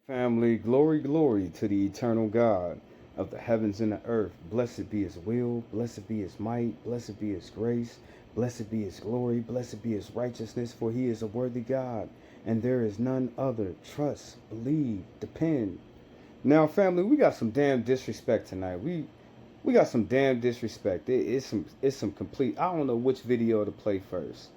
Family, glory, glory to the eternal God of the heavens and the earth. Blessed be his will, blessed be his might, blessed be his grace, blessed be his glory, blessed be his righteousness, for he is a worthy God, and there is none other. Trust, believe, depend. Now, family, we got some damn disrespect tonight. We got some damn disrespect. It's some complete. I don't know which video to play first,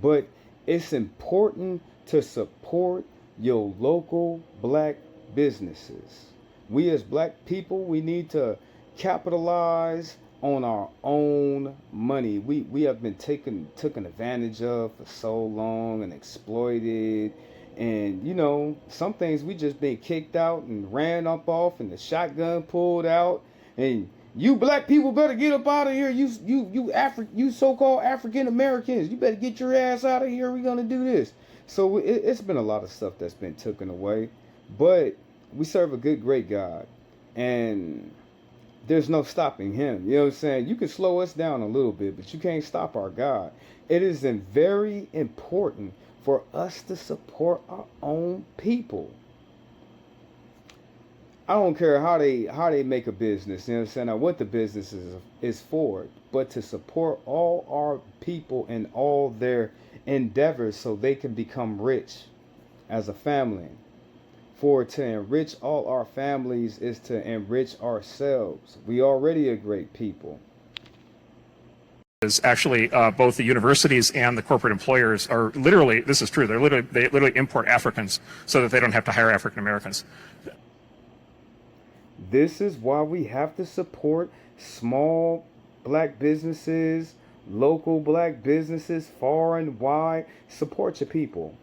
but it's important to support your local black businesses. We as black people, we need to capitalize on our own money. We have been taken advantage of for so long and exploited. And some things we just been kicked out and ran up off and the shotgun pulled out and you black people better get up out of here. You so-called African Americans, you better get your ass out of here. We're gonna do this. So it's been a lot of stuff that's been taken away, but we serve a good, great God, and there's no stopping him. You know what I'm saying? You can slow us down a little bit, but you can't stop our God. It is very important for us to support our own people. I don't care how they make a business, you know what I'm saying, or what the business is for, but to support all our people in all their endeavors so they can become rich as a family. For to enrich all our families is to enrich ourselves. We already a great people. Is actually both the universities and the corporate employers are literally, this is true, they literally import Africans so that they don't have to hire African Americans. This is why we have to support small black businesses, local black businesses, far and wide. Support your people.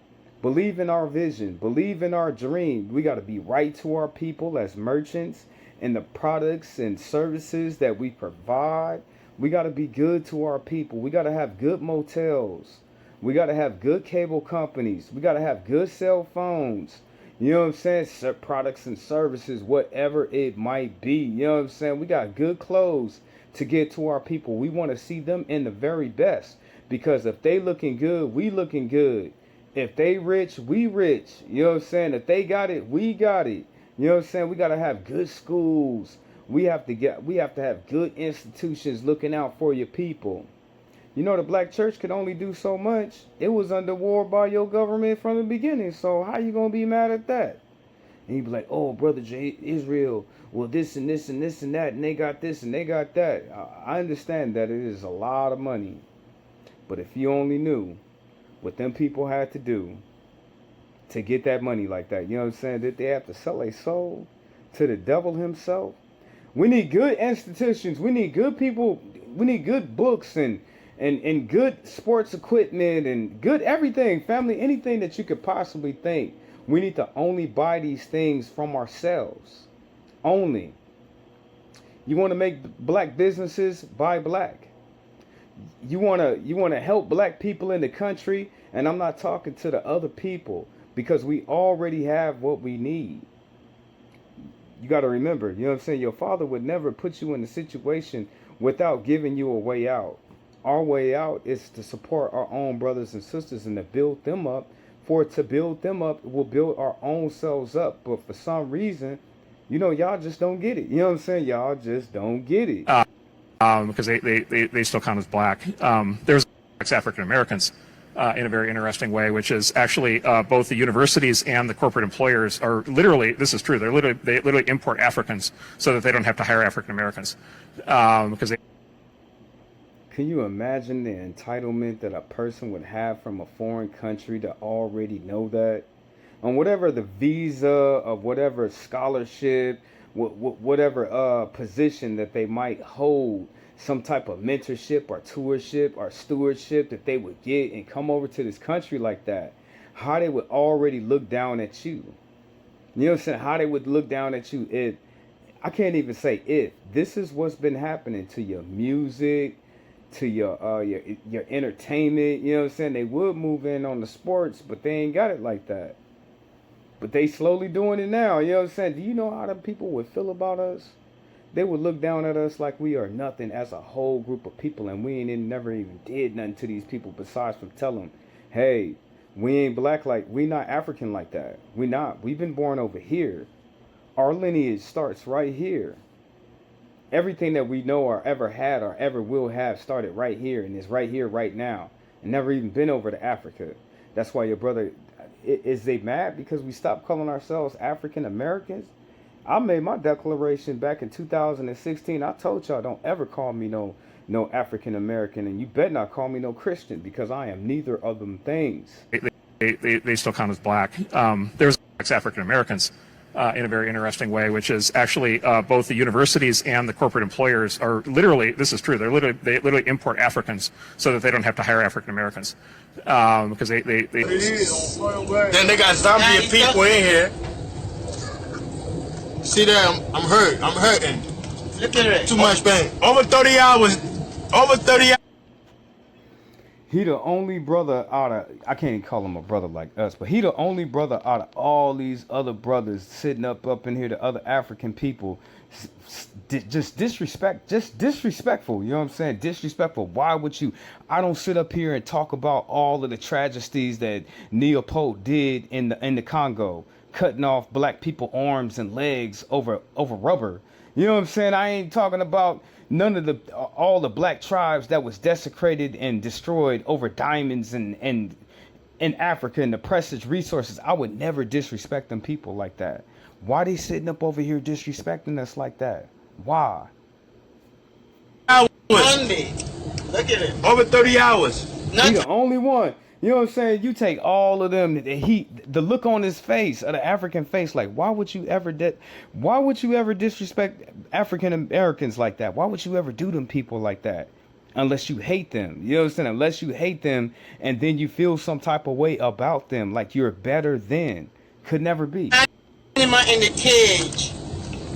Believe in our vision. Believe in our dream. We got to be right to our people as merchants and the products and services that we provide. We got to be good to our people. We got to have good motels. We got to have good cable companies. We got to have good cell phones. You know what I'm saying? Products and services, whatever it might be. You know what I'm saying? We got good clothes to get to our people. We want to see them in the very best. Because if they looking good, we looking good. If they rich, we rich. You know what I'm saying? If they got it, we got it. You know what I'm saying? We got to have good schools. We have to have good institutions looking out for your people. You know, the black church could only do so much. It was under war by your government from the beginning. So how you going to be mad at that? And you be like, oh, Brother J, Israel, well, this and this and this and that, and they got this and they got that. I understand that it is a lot of money. But if you only knew what them people had to do to get that money like that, you know what I'm saying? That they have to sell a soul to the devil himself. We need good institutions. We need good people. We need good books and good sports equipment and good everything, family, anything that you could possibly think. We need to only buy these things from ourselves. Only. You want to make black businesses, buy black. You want to help black people in the country, and I'm not talking to the other people because we already have what we need. You got to remember, you know what I'm saying? Your father would never put you in a situation without giving you a way out. Our way out is to support our own brothers and sisters and to build them up. For to build them up, we'll build our own selves up. But for some reason, y'all just don't get it. You know what I'm saying? Y'all just don't get it. Because they still count as black. There's African Americans in a very interesting way, which is actually both the universities and the corporate employers are literally, this is true, they literally import Africans so that they don't have to hire African Americans. Because they Can you imagine the entitlement that a person would have from a foreign country to already know that? On whatever the visa of whatever scholarship, whatever position that they might hold, some type of mentorship or tourship or stewardship that they would get and come over to this country like that, how they would already look down at you. You know what I'm saying? How they would look down at you if, I can't even say if, this is what's been happening to your music, to your entertainment. You know what I'm saying? They would move in on the sports, but they ain't got it like that. But they slowly doing it now. You know what I'm saying? Do you know how the people would feel about us? They would look down at us like we are nothing as a whole group of people, and we ain't never even did nothing to these people besides from telling them, hey, We ain't black like we not African like that. We not. We've been born over here. Our lineage starts right here. Everything that we know or ever had or ever will have started right here and is right here right now and never even been over to Africa. That's why your brother is they mad because we stopped calling ourselves African Americans? I made my declaration back in 2016. I told y'all don't ever call me no African American, and you better not call me no Christian because I am neither of them things. They still count as black. There's African Americans in a very interesting way, which is actually both the universities and the corporate employers are literally, this is true, they literally import Africans so that they don't have to hire African Americans because they Then they got zombie people in here. See that? I'm hurt. I'm hurting. Look at it. Too much pain. Over 30 hours. Over 30 hours. He the only brother out of, I can't even call him a brother like us, but he the only brother out of all these other brothers sitting up in here, the other African people, just disrespectful, you know what I'm saying? Disrespectful. Why would you? I don't sit up here and talk about all of the tragedies that Leopold did in the Congo, cutting off black people arms and legs over rubber. You know what I'm saying? I ain't talking about none of all the black tribes that was desecrated and destroyed over diamonds and in Africa and the precious resources. I would never disrespect them people like that. Why they sitting up over here disrespecting us like that? Why? Monday. Look at it. Over 30 hours. He the only one. You know what I'm saying? You take all of them, the look on his face, of the African face, like why would you ever disrespect African Americans like that? Why would you ever do them people like that? Unless you hate them. You know what I'm saying? Unless you hate them and then you feel some type of way about them, like you're better than. Could never be. In the cage.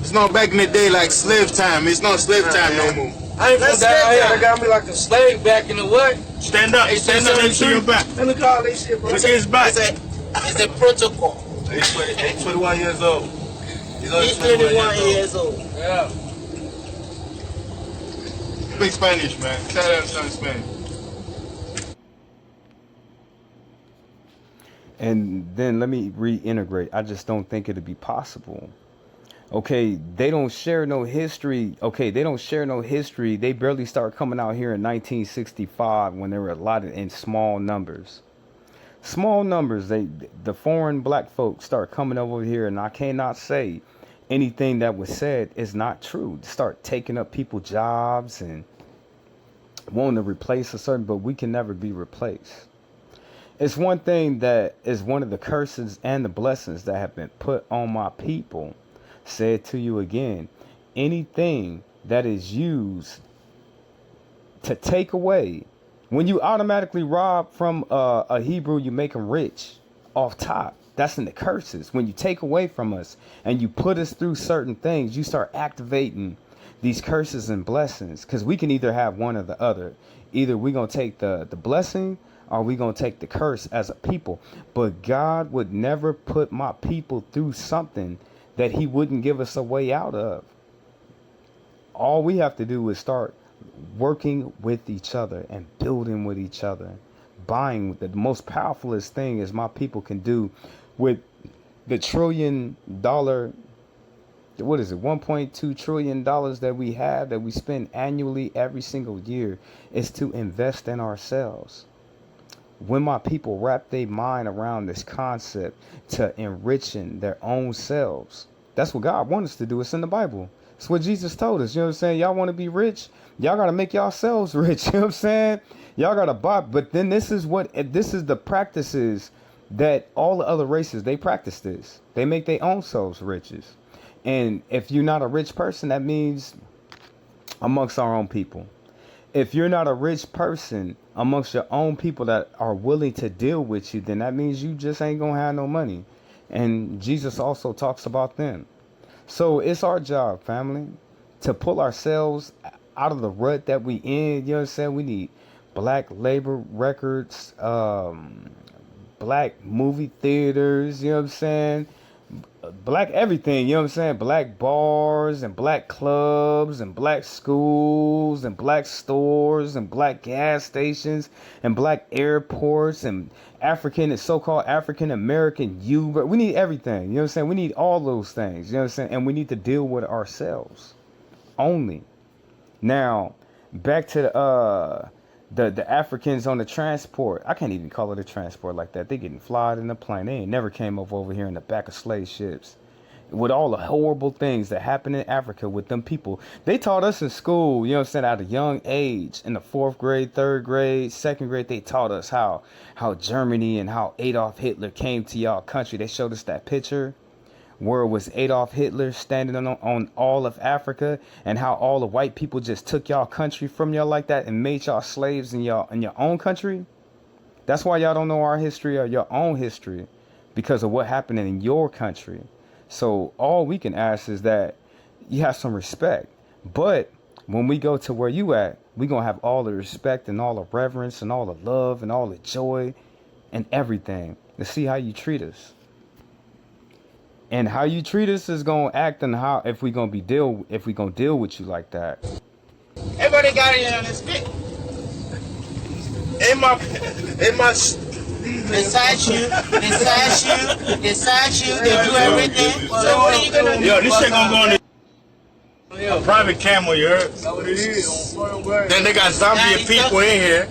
It's not back in the day like slave time. It's not slave time no more. I ain't from down here. They got me like a slave back in the what? Stand up. Stand up and see your back. Let me call this shit, bro. Look at his back. It's a protocol. He's 21 years old. He's 21 years old. Yeah. Speak Spanish, man. Tell them something Spanish. And then let me reintegrate. I just don't think it'd be possible. Okay, they don't share no history. They barely started coming out here in 1965 when they were allotted in small numbers. The foreign black folks start coming over here, and I cannot say anything that was said is not true. Start taking up people's jobs and wanting to replace a certain, but we can never be replaced. It's one thing that is one of the curses and the blessings that have been put on my people. Said to you again, anything that is used to take away, when you automatically rob from a Hebrew, you make him rich off top. That's in the curses. When you take away from us and you put us through certain things, you start activating these curses and blessings, because we can either have one or the other. Either we're going to take the blessing or we're going to take the curse as a people. But God would never put my people through something that he wouldn't give us a way out of. All we have to do is start working with each other and building with each other. Buying. The most powerfulest thing is my people can do with the $1 trillion, what is it, $1.2 trillion that we have, that we spend annually every single year, is to invest in ourselves. When my people wrap their mind around this concept to enriching their own selves, that's what God wants us to do. It's in the Bible. It's what Jesus told us. You know what I'm saying? Y'all want to be rich? Y'all got to make yourselves rich. You know what I'm saying? Y'all got to buy. But then this is the practices that all the other races, they practice this. They make their own selves riches. And if you're not a rich person, that means amongst our own people. If you're not a rich person amongst your own people that are willing to deal with you, then that means you just ain't going to have no money. And Jesus also talks about them. So it's our job, family, to pull ourselves out of the rut that we in. You know what I'm saying? We need black labor records, black movie theaters, you know what I'm saying? Black everything, you know what I'm saying? Black bars and black clubs and black schools and black stores and black gas stations and black airports and African, so-called African American you, but we need everything. You know what I'm saying? We need all those things. You know what I'm saying? And we need to deal with ourselves only. Now, back to the Africans on the transport. I can't even call it a transport like that. They getting flyed in the plane. They ain't never came over here in the back of slave ships. With all the horrible things that happen in Africa with them people. They taught us in school, you know what I'm saying, at a young age, in the 4th grade, 3rd grade, 2nd grade, they taught us how Germany and how Adolf Hitler came to y'all country. They showed us that picture where it was Adolf Hitler standing on all of Africa, and how all the white people just took y'all country from y'all like that and made y'all slaves in your own country. That's why y'all don't know our history or your own history, because of what happened in your country. So all we can ask is that you have some respect. But when we go to where you at, we going to have all the respect and all the reverence and all the love and all the joy and everything to see how you treat us. And how you treat us is going to act on how, if we going to deal with you like that. Everybody got it on this bit. Inside you, they do everything. So what are you gonna do? Yo, this shit gonna go on a private camera, you heard? That's what it is. Then they got zombie people in here.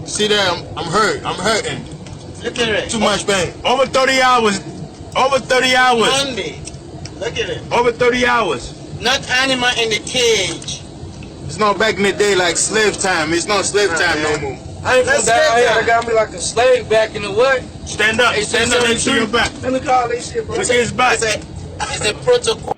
See there, I'm hurting. Look at it. Too much pain. Over 30 hours. Over 30 hours. Monday. Look at it. Over 30 hours. Not animal in the cage. It's not back in the day like slave time. It's not slave time no more. I ain't from down here. They got me like a slave back in the what? Stand up. Stand up and see your back. Let me call this shit, bro. Look at his back. It's a protocol.